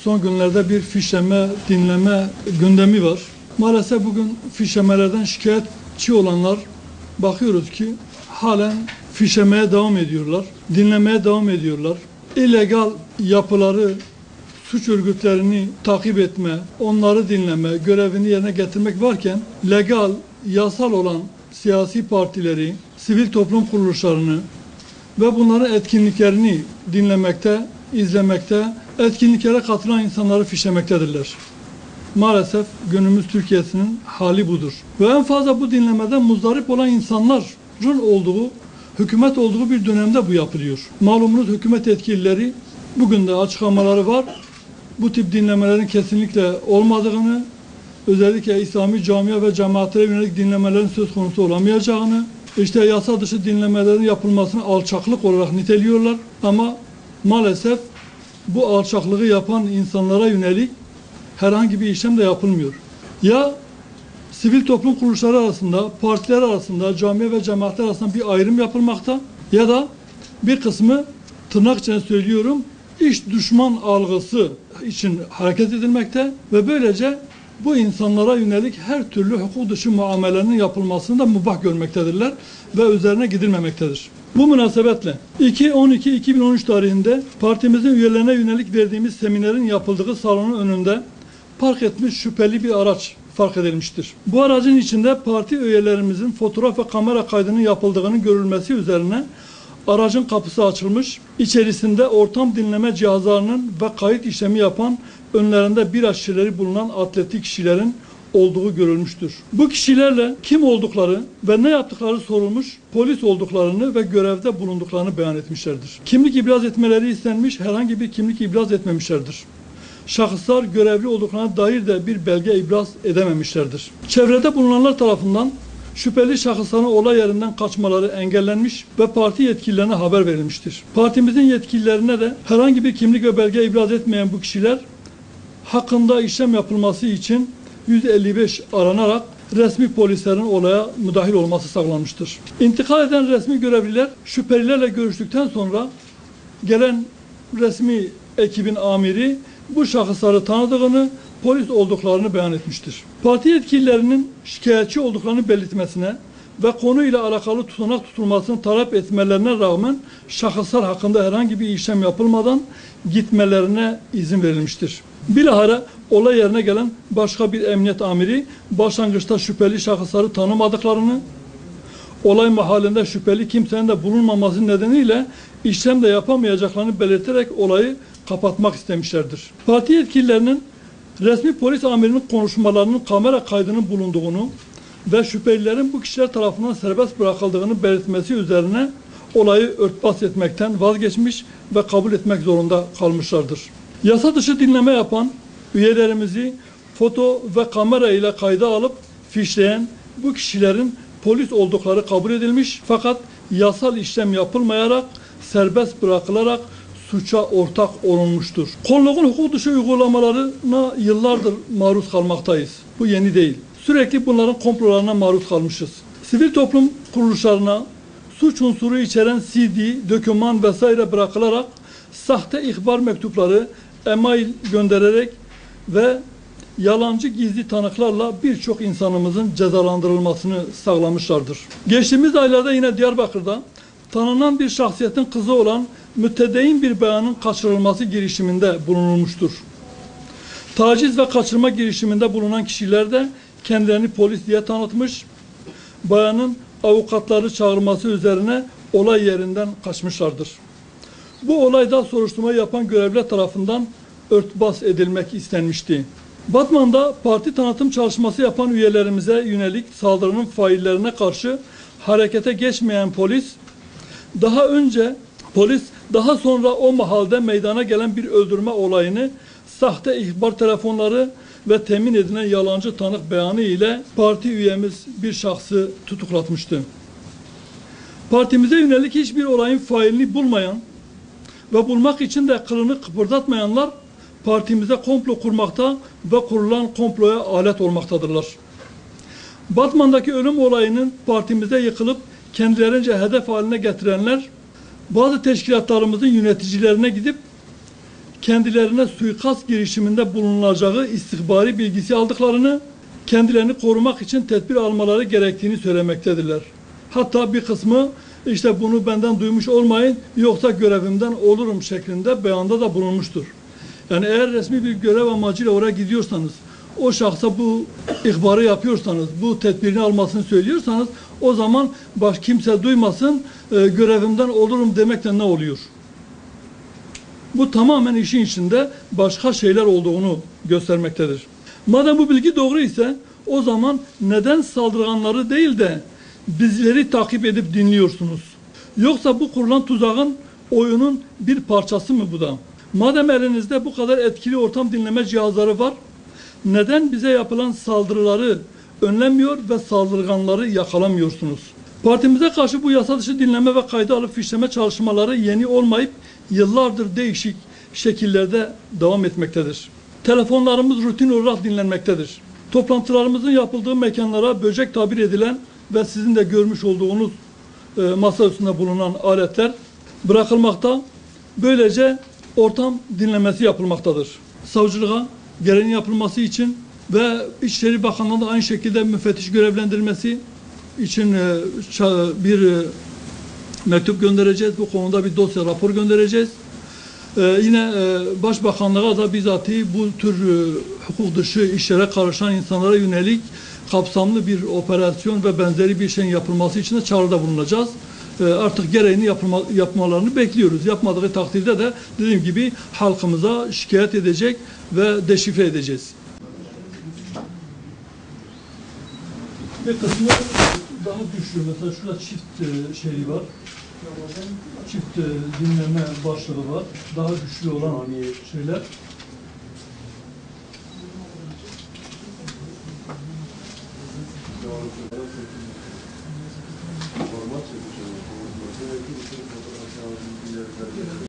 son günlerde bir fişleme, dinleme gündemi var. Maalesef bugün fişlemelerden şikayetçi olanlar bakıyoruz ki halen fişlemeye devam ediyorlar, dinlemeye devam ediyorlar. İllegal yapıları, suç örgütlerini takip etme, onları dinleme, görevini yerine getirmek varken legal, yasal olan siyasi partileri, sivil toplum kuruluşlarını ve bunların etkinliklerini dinlemekte, izlemekte, etkinliklere katılan insanları fişlemektedirler. Maalesef günümüz Türkiye'sinin hali budur. Ve en fazla bu dinlemeden muzdarip olan insanların olduğu, hükümet olduğu bir dönemde bu yapılıyor. Malumunuz hükümet yetkilileri bugün de açıklamaları var. Bu tip dinlemelerin kesinlikle olmadığını, özellikle İslami camia ve cemaatlere yönelik dinlemelerin söz konusu olamayacağını, işte yasa dışı dinlemelerin yapılmasını alçaklık olarak niteliyorlar. Ama maalesef bu alçaklığı yapan insanlara yönelik herhangi bir işlem de yapılmıyor. Ya sivil toplum kuruluşları arasında, partiler arasında, camia ve cemaatler arasında bir ayrım yapılmakta ya da bir kısmı, tırnak içinde söylüyorum, iç düşman algısı için hareket edilmekte ve böylece bu insanlara yönelik her türlü hukuk dışı muamelenin yapılmasını da mubah görmektedirler ve üzerine gidilmemektedir. Bu münasebetle 2/12/2013 tarihinde partimizin üyelerine yönelik verdiğimiz seminerin yapıldığı salonun önünde park etmiş şüpheli bir araç fark edilmiştir. Bu aracın içinde parti üyelerimizin fotoğraf ve kamera kaydının yapıldığının görülmesi üzerine aracın kapısı açılmış, içerisinde ortam dinleme cihazlarının ve kayıt işlemi yapan önlerinde bira şişeleri bulunan atletik kişilerin olduğu görülmüştür. Bu kişilerle kim oldukları ve ne yaptıkları sorulmuş, polis olduklarını ve görevde bulunduklarını beyan etmişlerdir. Kimlik ibraz etmeleri istenmiş, herhangi bir kimlik ibraz etmemişlerdir. Şahıslar görevli olduklarına dair de bir belge ibraz edememişlerdir. Çevrede bulunanlar tarafından şüpheli şahısların olay yerinden kaçmaları engellenmiş ve parti yetkililerine haber verilmiştir. Partimizin yetkililerine de herhangi bir kimlik ve belge ibraz etmeyen bu kişiler hakkında işlem yapılması için 155 aranarak resmi polislerin olaya müdahil olması sağlanmıştır. İntikal eden resmi görevliler şüphelilerle görüştükten sonra gelen resmi ekibin amiri bu şahısları tanıdığını, polis olduklarını beyan etmiştir. Parti yetkililerinin şikayetçi olduklarını belirtmesine ve konuyla alakalı tutanak tutulmasını talep etmelerine rağmen şahıslar hakkında herhangi bir işlem yapılmadan gitmelerine izin verilmiştir. Bilahare olay yerine gelen başka bir emniyet amiri başlangıçta şüpheli şahısları tanımadıklarını, olay mahallinde şüpheli kimsenin de bulunmaması nedeniyle işlem de yapamayacaklarını belirterek olayı kapatmak istemişlerdir. Parti yetkililerinin resmi polis amirinin konuşmalarının kamera kaydının bulunduğunu ve şüphelilerin bu kişiler tarafından serbest bırakıldığını belirtmesi üzerine olayı örtbas etmekten vazgeçmiş ve kabul etmek zorunda kalmışlardır. Yasa dışı dinleme yapan üyelerimizi foto ve kamera ile kayda alıp fişleyen bu kişilerin polis oldukları kabul edilmiş fakat yasal işlem yapılmayarak serbest bırakılarak suça ortak olunmuştur. Kolluğun hukuk dışı uygulamalarına yıllardır maruz kalmaktayız. Bu yeni değil. Sürekli bunların komplolarına maruz kalmışız. Sivil toplum kuruluşlarına suç unsuru içeren CD, doküman vesaire bırakılarak sahte ihbar mektupları, e-mail göndererek ve yalancı gizli tanıklarla birçok insanımızın cezalandırılmasını sağlamışlardır. Geçtiğimiz aylarda yine Diyarbakır'da tanınan bir şahsiyetin kızı olan mütedeyyin bir bayanın kaçırılması girişiminde bulunulmuştur. Taciz ve kaçırma girişiminde bulunan kişiler de kendilerini polis diye tanıtmış, bayanın avukatları çağırması üzerine olay yerinden kaçmışlardır. Bu olayda soruşturma yapan görevliler tarafından örtbas edilmek istenmişti. Batman'da parti tanıtım çalışması yapan üyelerimize yönelik saldırının faillerine karşı harekete geçmeyen polis, daha sonra o mahalde meydana gelen bir öldürme olayını sahte ihbar telefonları ve temin edilen yalancı tanık beyanı ile parti üyemiz bir şahsı tutuklatmıştı. Partimize yönelik hiçbir olayın failini bulmayan ve bulmak için de kılını kıpırdatmayanlar partimize komplo kurmakta ve kurulan komploya alet olmaktadırlar. Batman'daki ölüm olayının partimize yıkılıp kendilerince hedef haline getirenler bazı teşkilatlarımızın yöneticilerine gidip kendilerine suikast girişiminde bulunacağı istihbari bilgisi aldıklarını, kendilerini korumak için tedbir almaları gerektiğini söylemektedirler. Hatta bir kısmı işte bunu benden duymuş olmayın yoksa görevimden olurum şeklinde beyanda da bulunmuştur. Yani eğer resmi bir görev amacıyla oraya gidiyorsanız, o şahsa bu ihbarı yapıyorsanız, bu tedbirini almasını söylüyorsanız o zaman kimse duymasın, görevimden olurum demekle ne oluyor? Bu tamamen işin içinde başka şeyler olduğunu göstermektedir. Madem bu bilgi doğru ise o zaman neden saldırganları değil de bizleri takip edip dinliyorsunuz? Yoksa bu kurulan tuzağın, oyunun bir parçası mı bu da? Madem elinizde bu kadar etkili ortam dinleme cihazları var, neden bize yapılan saldırıları önlemiyor ve saldırganları yakalamıyorsunuz? Partimize karşı bu yasa dışı dinleme ve kayda alıp fişleme çalışmaları yeni olmayıp yıllardır değişik şekillerde devam etmektedir. Telefonlarımız rutin olarak dinlenmektedir. Toplantılarımızın yapıldığı mekanlara böcek tabir edilen ve sizin de görmüş olduğunuz masa üstünde bulunan aletler bırakılmakta. Böylece ortam dinlemesi yapılmaktadır. Savcılığa gereğinin yapılması için ve İçişleri Bakanlığı'nın da aynı şekilde müfettiş görevlendirilmesi için bir mektup göndereceğiz. Bu konuda bir dosya rapor göndereceğiz. Yine Başbakanlığa da bizatihi bu tür hukuk dışı işlere karışan insanlara yönelik kapsamlı bir operasyon ve benzeri bir şeyin yapılması için de çağrıda bulunacağız. Artık gereğini yapmalarını bekliyoruz. Yapmadığı takdirde de dediğim gibi halkımıza şikayet edecek ve deşifre edeceğiz. Bir kısmı daha güçlü. Mesela şurada çift şeyi var. Çift dinleme başlığı var. Daha güçlü olan şeyler.